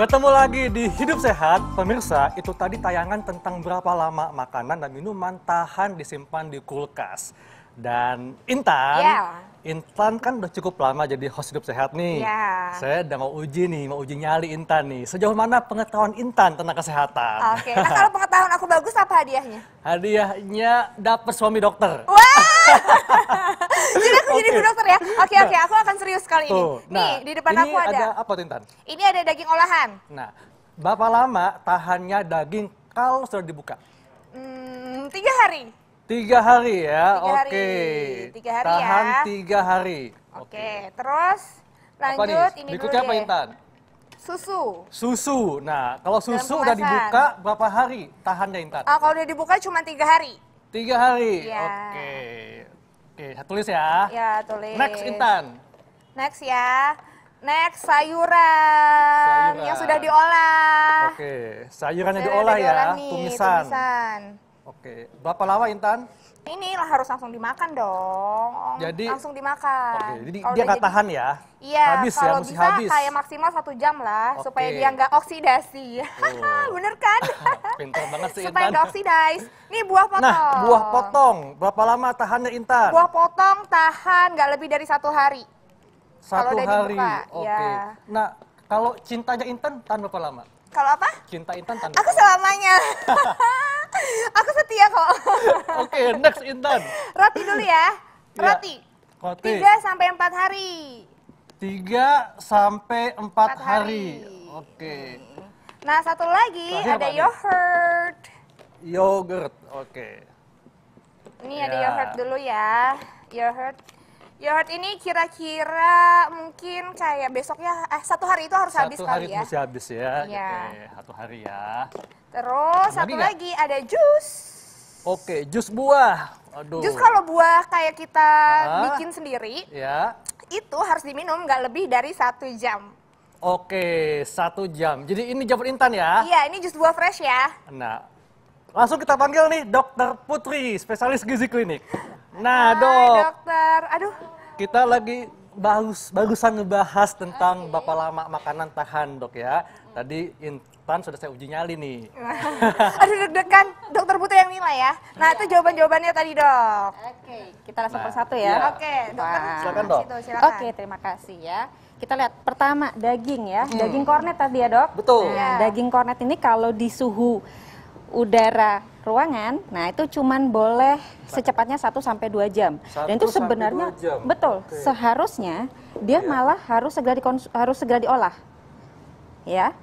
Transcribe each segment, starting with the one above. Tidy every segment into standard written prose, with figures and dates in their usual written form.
Ketemu lagi di Hidup Sehat, pemirsa. Itu tadi tayangan tentang berapa lama makanan dan minuman tahan disimpan di kulkas. Dan Intan kan udah cukup lama jadi host Hidup Sehat nih. Saya udah mau uji nyali Intan nih. Sejauh mana pengetahuan Intan tentang kesehatan? Oke, nah kalau pengetahuan aku bagus apa hadiahnya? Hadiahnya dapet suami dokter. Wah! Jadi aku jadi bu dokter ya? Oke, aku akan serius kali ini. Nih, di depan aku ada. Ini ada apa tuh Intan? Ini ada daging olahan. Nah, berapa lama tahannya daging kalau sudah dibuka? 3 hari. 3 hari ya, 3 hari. oke. 3 hari Tahan ya. 3 hari. Oke, terus lanjut apa nih? ini Berikutnya dulu apa deh. Intan? Susu. Susu. Nah, kalau susu Dalam udah kemasan. dibuka berapa hari tahannya Intan? Kalau udah dibuka cuma 3 hari. 3 hari. Iya. Oke. Oke, saya tulis ya. Ya, tulis. Next Intan. Next ya. Next sayuran yang sudah diolah. Oke, sayurannya Sudah diolah ya, nih, tumisan. tumisan. Oke, berapa lama Intan? Ini lah harus langsung dimakan dong. Jadi langsung dimakan. Oke, jadi Kalau dia udah nggak tahan ya? Iya, Habis ya, kalau mesti bisa habis. kayak maksimal 1 jam lah, Oke. supaya dia nggak oksidasi. Bener kan? Pintar banget sih Supaya Intan. nggak oksidas. Nih buah potong. Nah, buah potong. Berapa lama tahannya Intan? Buah potong tahan nggak lebih dari 1 hari. 1 kalau udah hari. dibuka, Oke. ya. Nah, kalau cintanya Intan tahan berapa lama? Kalau apa? Cinta Intan tahan Aku berapa lama? selamanya. Aku setia kok. Oke, next Intan. Roti dulu ya. Roti. Roti. 3 sampai 4 hari. 3 sampai 4 hari. Oke. Nah, satu lagi Terakhir ada apa nih? yogurt. Yogurt. Oke. Ini ada Ya. yogurt dulu ya. Yogurt ini kira-kira mungkin kayak besoknya 1 hari itu harus habis 1 hari kali ya. mesti habis ya. Iya. Oke, 1 hari ya. Terus Ada satu lagi nggak? lagi ada jus. Oke, jus buah. Aduh. Jus kalau buah kayak kita Ah. bikin sendiri, Ya. itu harus diminum nggak lebih dari 1 jam. Oke, 1 jam. Jadi ini jawaban Intan ya? Iya, ini jus buah fresh ya. Nah, langsung kita panggil nih Dokter Putri, spesialis gizi klinik. Nah, Hai, Dok, dokter. Aduh, kita lagi barusan ngebahas tentang berapa lama makanan tahan, Dok ya. Tadi Intan sudah saya uji nyali nih. aduh deg-degan. Dokter Putri yang nilai ya. Nah, itu jawaban-jawabannya tadi, Dok. Oke, kita langsung Nah, persatu iya. ya. Oke, dokter. Silakan, Dok. Situ, silakan. Oke, terima kasih ya. Kita lihat pertama daging ya, daging kornet tadi ya dok. Betul. Nah, Iya. daging kornet ini kalau di suhu udara ruangan, nah itu cuman boleh secepatnya 1 sampai 2 jam. 1 Dan itu sampai sebenarnya 2 jam. betul, Oke. seharusnya dia Iya. malah harus segera diolah. Ya.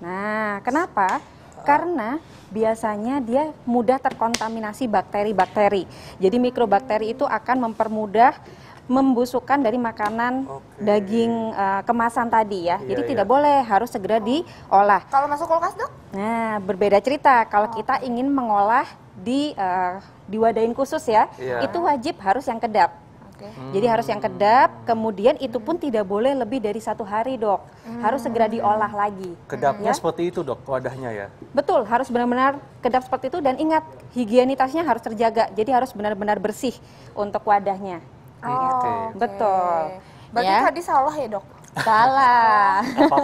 Nah, kenapa? Karena biasanya dia mudah terkontaminasi bakteri-bakteri. Jadi mikrobakteri itu akan mempermudah membusukkan dari makanan Oke. daging kemasan tadi ya. Iya, Jadi iya. tidak boleh, harus segera diolah. Kalau masuk kulkas, Dok? Nah, berbeda cerita kalau kita ingin mengolah di wadahin khusus ya, Iya. itu wajib harus yang kedap. Oke. Jadi harus yang kedap, kemudian itu pun tidak boleh lebih dari 1 hari dok, harus segera diolah lagi. Kedapnya Ya. seperti itu, Dok, wadahnya ya. Betul, harus benar-benar kedap seperti itu dan ingat higienitasnya harus terjaga, jadi harus benar-benar bersih untuk wadahnya. Oke. Betul. Berarti Ya. tadi salah ya, Dok? Salah.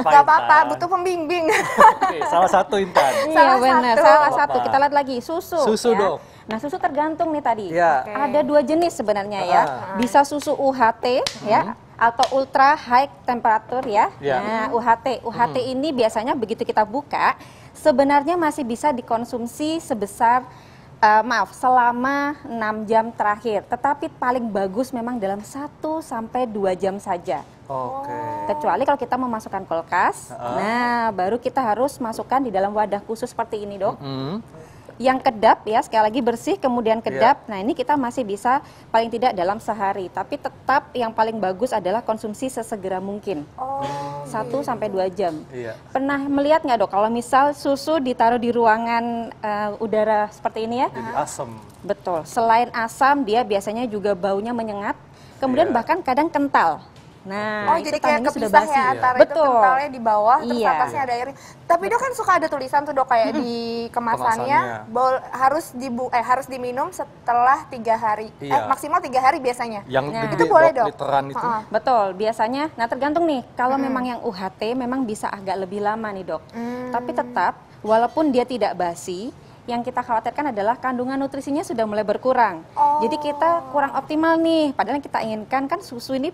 Gak apa-apa, Intan. butuh pembimbing. Oke, salah satu Intan. Iya Salah benar, satu. salah Apa? satu. Kita lihat lagi susu. Susu, ya. Dok. Nah susu tergantung nih tadi. Iya. Oke. Ada 2 jenis sebenarnya ya. Bisa susu UHT ya atau ultra high temperature ya. Iya. Nah UHT ini biasanya begitu kita buka sebenarnya masih bisa dikonsumsi sebesar selama 6 jam terakhir. Tetapi paling bagus memang dalam 1 sampai 2 jam saja. Oke. Kecuali kalau kita memasukkan kulkas, nah baru kita harus masukkan di dalam wadah khusus seperti ini dok. Hmm. Yang kedap ya, sekali lagi bersih kemudian kedap. Nah ini kita masih bisa paling tidak dalam sehari. Tapi tetap yang paling bagus adalah konsumsi sesegera mungkin. 1 sampai 2 jam. Iya. Pernah melihat nggak dok kalau misal susu ditaruh di ruangan udara seperti ini ya? Jadi asem. Betul, selain asam dia biasanya juga baunya menyengat. Kemudian Iya. bahkan kadang kental. Nah, jadi itu kayak tangannya sudah kepisah basi. ya antara itu Betul. kentalnya di bawah, terus Iya. atasnya ada airnya. Tapi Dok kan suka ada tulisan tuh Dok kayak di kemasannya harus diminum setelah 3 hari, maksimal 3 hari biasanya. Yang itu boleh Dok? literan itu. Betul, biasanya. Nah tergantung nih, kalau memang yang UHT memang bisa agak lebih lama nih Dok. Tapi tetap, walaupun dia tidak basi, yang kita khawatirkan adalah kandungan nutrisinya sudah mulai berkurang. Jadi kita kurang optimal nih, padahal yang kita inginkan kan susu ini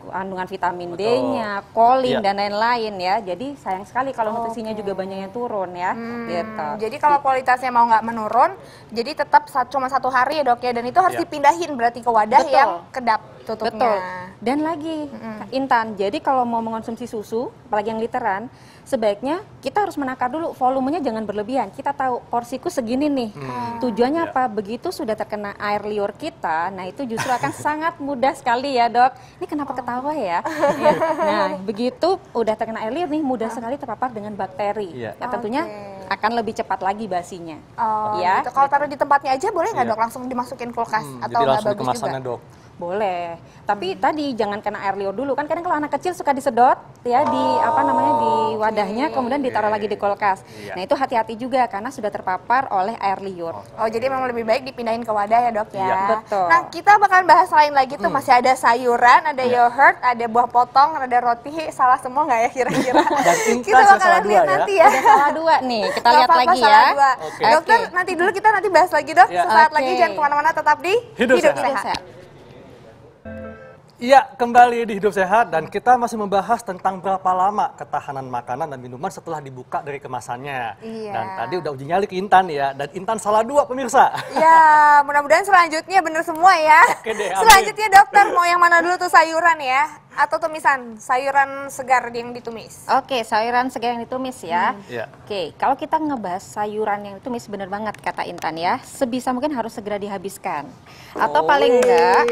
kandungan vitamin D-nya, kolin dan lain-lain ya. Jadi sayang sekali kalau nutrisinya juga banyak yang turun ya. Gitu. Jadi kalau kualitasnya mau nggak menurun, jadi tetap cuma 1 hari ya Dok ya, dan itu harus dipindahin berarti ke wadah yang kedap tutupnya. Betul. Dan lagi Intan, jadi kalau mau mengonsumsi susu, apalagi yang literan, sebaiknya kita harus menakar dulu volumenya, jangan berlebihan. Kita tahu porsiku segini nih. Tujuannya apa? Begitu sudah terkena air liur kita, nah itu justru akan sangat mudah sekali ya Dok. Ini kenapa ketawa ya? Nah begitu udah terkena air liur nih, mudah sekali terpapar dengan bakteri. Ya tentunya akan lebih cepat lagi basinya. Gitu. Kalau taruh di tempatnya aja boleh nggak Dok? Langsung dimasukin kulkas atau nggak bagus juga? Dok. Boleh, tapi tadi jangan kena air liur dulu kan. Kadang kalau anak kecil suka disedot ya di di wadahnya, kemudian ditaruh lagi di kulkas. Nah itu hati-hati juga karena sudah terpapar oleh air liur. Jadi memang lebih baik dipindahin ke wadah ya Dok ya. Betul. Nah kita bakalan bahas lain lagi tuh, masih ada sayuran, ada yogurt, ada buah potong, ada roti. Salah semua nggak ya kira-kira? Kita bakalan lihat nanti ya. Ada salah 2 nih, kita lihat lagi ya. Dokter nanti dulu kita bahas lagi Dok. Sesaat lagi jangan kemana-mana, tetap di Hidup Sehat. Iya, kembali di Hidup Sehat dan kita masih membahas tentang berapa lama ketahanan makanan dan minuman setelah dibuka dari kemasannya. Dan tadi udah uji nyali ke Intan ya, dan Intan salah 2 pemirsa. Ya, mudah-mudahan selanjutnya bener semua ya. Oke deh, selanjutnya Dokter, mau yang mana dulu tuh, sayuran ya? Atau tumisan, sayuran segar yang ditumis? Oke, sayuran segar yang ditumis ya. Oke, kalau kita ngebahas sayuran yang ditumis, bener banget kata Intan ya. Sebisa mungkin harus segera dihabiskan. Atau paling enggak,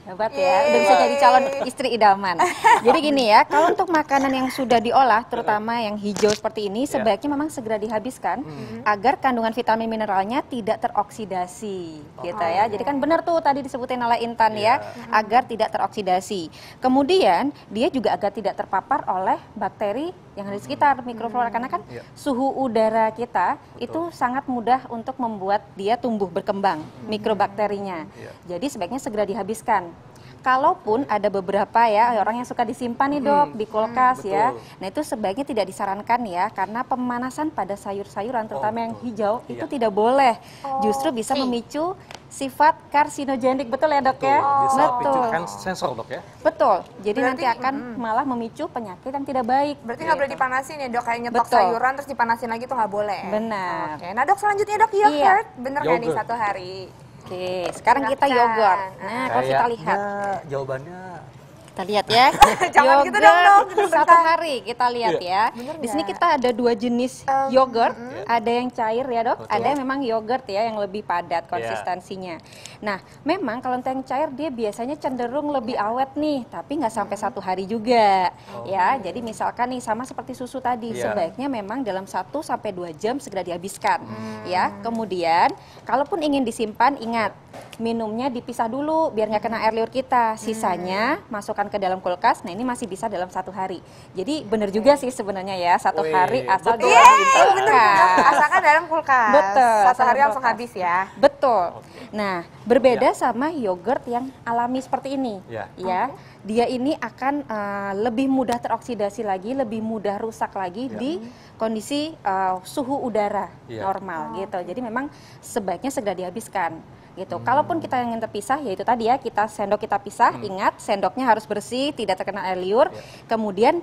hebat ya, udah bisa jadi calon istri idaman. Jadi gini ya, kalau untuk makanan yang sudah diolah, terutama yang hijau seperti ini, sebaiknya memang segera dihabiskan agar kandungan vitamin mineralnya tidak teroksidasi, gitu ya. Jadi kan benar tuh tadi disebutin oleh Intan ya, agar tidak teroksidasi. Kemudian dia juga agar tidak terpapar oleh bakteri yang ada di sekitar, mikroflora, karena kan suhu udara kita itu sangat mudah untuk membuat dia tumbuh berkembang, mikrobakterinya. Jadi sebaiknya segera dihabiskan. Kalaupun ada beberapa ya orang yang suka disimpan nih Dok di kulkas ya, nah itu sebaiknya tidak disarankan ya, karena pemanasan pada sayur-sayuran terutama yang hijau itu tidak boleh, justru bisa memicu sifat karsinogenik, betul ya Dok ya? Bisa picukan sensor Dok ya? Betul, jadi nanti akan malah memicu penyakit yang tidak baik. Berarti nggak boleh dipanasin ya Dok, kayak nyetok sayuran terus dipanasin lagi tuh nggak boleh? Benar. Nah Dok, selanjutnya Dok, yogurt, bener nggak nih 1 hari? Oke, sekarang kita yogurt. Nah, kalau kita lihat. Jawabannya Kita lihat ya. Jangan gitu dong, Dok. 1 hari kita lihat ya. Di sini kita ada 2 jenis yogurt. Ada yang cair ya Dok, ada yang memang yogurt ya yang lebih padat konsistensinya. Nah, memang kalau yang cair dia biasanya cenderung lebih awet nih, tapi nggak sampai 1 hari juga. Ya, jadi misalkan nih sama seperti susu tadi, sebaiknya memang dalam 1 sampai 2 jam segera dihabiskan. Ya, kemudian kalaupun ingin disimpan, ingat minumnya dipisah dulu biar nggak kena air liur kita. Sisanya masukkan ke dalam kulkas. Nah ini masih bisa dalam 1 hari. Jadi bener juga sih sebenarnya ya, 1 hari asal di kulkas. Asalkan dalam kulkas. Betul. 1 hari langsung habis ya. Betul. Nah berbeda sama yogurt yang alami seperti ini. Ya, dia ini akan lebih mudah teroksidasi lagi, lebih mudah rusak lagi di kondisi suhu udara normal gitu. Jadi memang sebaiknya segera dihabiskan. Gitu. Kalaupun kita ingin terpisah, yaitu tadi ya, sendok kita pisah, ingat sendoknya harus bersih, tidak terkena air liur, kemudian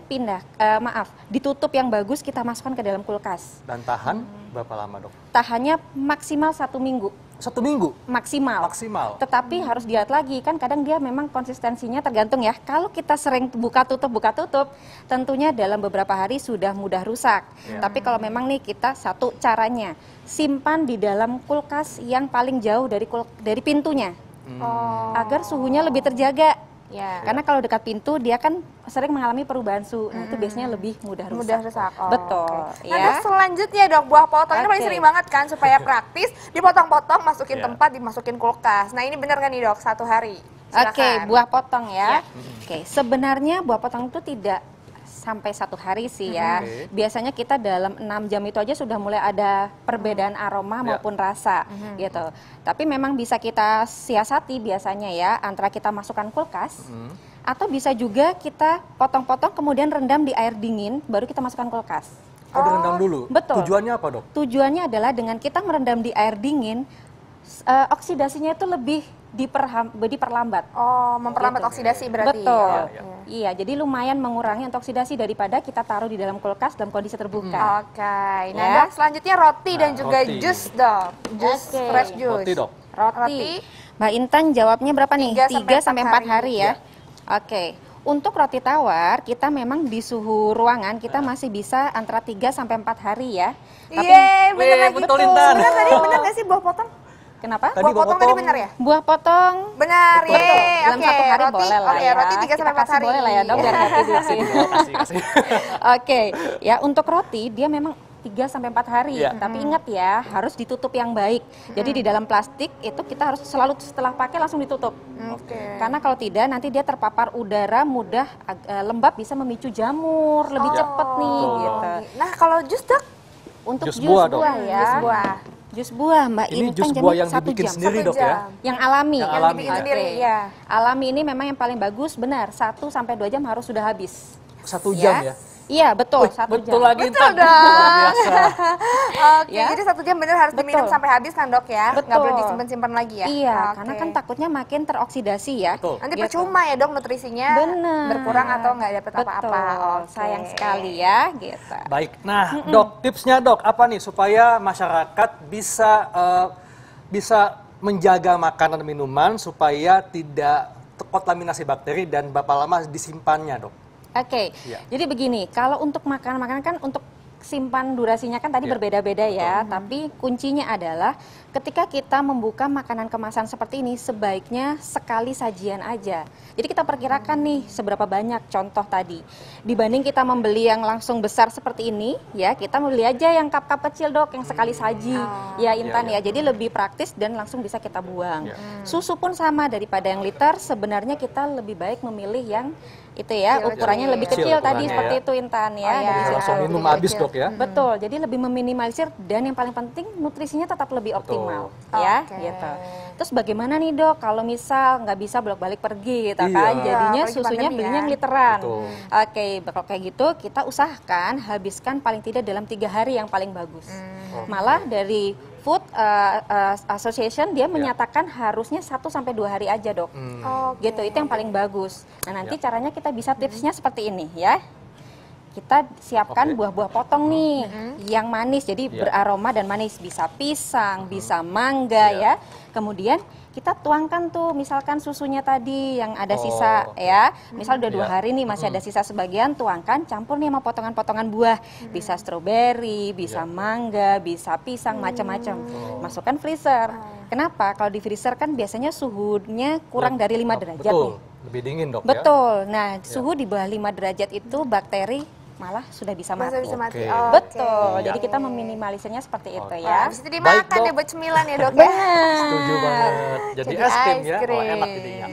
ditutup yang bagus, kita masukkan ke dalam kulkas. Dan tahan berapa lama Dok? Tahannya maksimal 1 minggu. 1 minggu? Maksimal. Tetapi harus dilihat lagi, kan kadang dia memang konsistensinya tergantung ya. Kalau kita sering buka tutup, tentunya dalam beberapa hari sudah mudah rusak. Tapi kalau memang nih kita satu caranya, simpan di dalam kulkas yang paling jauh dari pintunya. Agar suhunya lebih terjaga. Karena kalau dekat pintu dia kan sering mengalami perubahan suhu. Nah, itu biasanya lebih mudah rusak. Betul. Nah, selanjutnya Dok, buah potong ini paling sering banget kan, supaya praktis, dipotong-potong, masukin tempat, dimasukin kulkas. Nah, ini bener kan nih Dok, 1 hari? silakan. Oke, buah potong ya. Oke, sebenarnya buah potong itu tidak sampai 1 hari sih ya. Biasanya kita dalam 6 jam itu aja sudah mulai ada perbedaan aroma maupun rasa gitu. Tapi memang bisa kita siasati biasanya ya, antara kita masukkan kulkas atau bisa juga kita potong-potong kemudian rendam di air dingin baru kita masukkan kulkas. Oh, direndam dulu? Betul. Tujuannya apa, Dok? Tujuannya adalah dengan kita merendam di air dingin, oksidasinya itu lebih diperlambat. Oh, memperlambat oksidasi berarti. Betul. Iya, jadi lumayan mengurangi untuk oksidasi daripada kita taruh di dalam kulkas dalam kondisi terbuka. Oke. Nah, Dok, selanjutnya roti dan juga jus, Dok. Jus, fresh juice. Roti, Dok. Roti. Mbak Intan jawabnya berapa nih? 3 sampai 4 hari ya. Oke. Untuk roti tawar, kita memang di suhu ruangan kita masih bisa antara 3 sampai 4 hari ya. Iya, bener lagi. Betul, Intan. Bener tadi, bener nggak sih buah potong? Kenapa? Buah potong tadi benar ya? Buah potong. Benar, Betul. ya. Dalam 1 hari boleh lah ya. Roti 3 sampai 4 hari. Boleh lah ya, Dok, biar ngerti dulu sih. Kasih. Oke, ya untuk roti dia memang 3 sampai 4 hari. Tapi ingat ya, harus ditutup yang baik. Jadi di dalam plastik itu kita harus selalu setelah pakai langsung ditutup. Karena kalau tidak nanti dia terpapar udara mudah lembab, bisa memicu jamur lebih cepat nih gitu. Nah, kalau jus, Dok? Untuk Jus jus buah, Dok. buah ya. Jus buah. Jus buah, Mbak Ini Intan jus jamnya buah yang 1 dibikin jam. sendiri, 1 Dok, ya? jam. Yang alami. Yang Yang alami, dibikin ya. sendiri, ya. Alami ini memang yang paling bagus, benar. 1 sampai 2 jam harus sudah habis. 1 jam ya? Iya, betul. 1 jam. Betul lagi, Betul Intan. dong. Luar biasa. Oke, Ya. jadi 1 jam bener harus diminum Betul. sampai habis kan, Dok ya? Nggak Betul. boleh disimpan-simpan lagi ya? Iya, Oke. karena kan takutnya makin teroksidasi ya. Betul. Nanti Gitu. percuma ya, Dok, nutrisinya Bener. berkurang atau nggak dapet apa-apa. Betul. Oke. Sayang sekali ya, gitu. Baik, nah Dok, tipsnya Dok, apa nih supaya masyarakat bisa menjaga makanan dan minuman supaya tidak terkontaminasi bakteri dan berapa lama disimpannya, Dok? Oke, Iya. jadi begini, kalau untuk makanan-makanan kan untuk simpan durasinya kan tadi Iya, berbeda-beda ya, tapi kuncinya adalah ketika kita membuka makanan kemasan seperti ini sebaiknya sekali sajian aja. Jadi kita perkirakan nih seberapa banyak contoh tadi. Dibanding kita membeli yang langsung besar seperti ini ya, kita beli aja yang cup-cup kecil, Dok, yang sekali saji. Ya Intan Iya, ya, jadi lebih praktis dan langsung bisa kita buang. Iya. Susu pun sama, daripada yang liter sebenarnya kita lebih baik memilih yang itu ya, ukurannya lebih Kecil kecil tadi ukurannya seperti ya. itu Intan ya. Oh, iya. dari situ. Langsung minum habis, Dok ya? Betul, jadi lebih meminimalisir dan yang paling penting nutrisinya tetap lebih optimal ya, Oke. gitu. Terus bagaimana nih, Dok, kalau misal nggak bisa bolak-balik pergi gitu Iya. kan, jadinya Apalagi susunya pandemi belinya ya. yang literan. Betul. Oke, kalau kayak gitu kita usahakan habiskan paling tidak dalam 3 hari yang paling bagus. Malah dari Food Association dia menyatakan harusnya 1 sampai 2 hari aja, Dok. Oke. Gitu, itu yang paling bagus. Nah, nanti caranya kita bisa tipsnya seperti ini ya. Kita siapkan buah-buah potong nih yang manis, jadi beraroma dan manis, bisa pisang, bisa mangga ya. Kemudian kita tuangkan tuh misalkan susunya tadi yang ada sisa ya, misal udah 2 hari nih masih ada sisa sebagian, tuangkan, campur nih sama potongan-potongan buah, bisa stroberi, bisa mangga, bisa pisang, macam-macam. Masukkan freezer. Kenapa? Kalau di freezer kan biasanya suhunya kurang dari 5 derajat Betul, nih. lebih dingin, Dok ya? Betul. Nah, suhu di bawah 5 derajat itu bakteri malah sudah bisa mati. Bisa mati. Oke. Betul. Jadi kita meminimalisirnya seperti itu Wah, ya. habis itu dimakan Baik, Dok. deh buat cemilan ya, Dok ya. Setuju banget. Jadi es krim ya? krim. Wah, enak jadinya.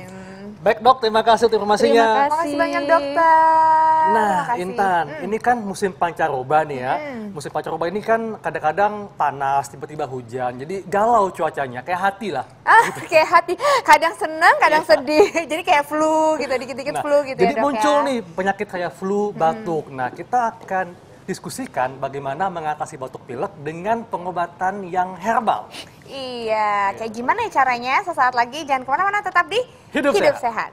Baik, Dok, terima kasih untuk informasinya. Terima kasih. Makasih banyak, Dokter. Nah, Makasih. Intan, ini kan musim pancaroba nih ya. Musim pancaroba ini kan kadang-kadang panas, tiba-tiba hujan. Jadi galau cuacanya, kayak hati lah. Kayak hati, kadang senang, kadang sedih. Jadi kayak flu gitu, dikit-dikit flu gitu jadi ya, Dok muncul ya. nih penyakit kayak flu, batuk. Nah, kita akan diskusikan bagaimana mengatasi batuk pilek dengan pengobatan yang herbal. Iya, kayak gimana ya caranya? Sesaat lagi, jangan kemana-mana, tetap di Hidup Sehat. Sehat.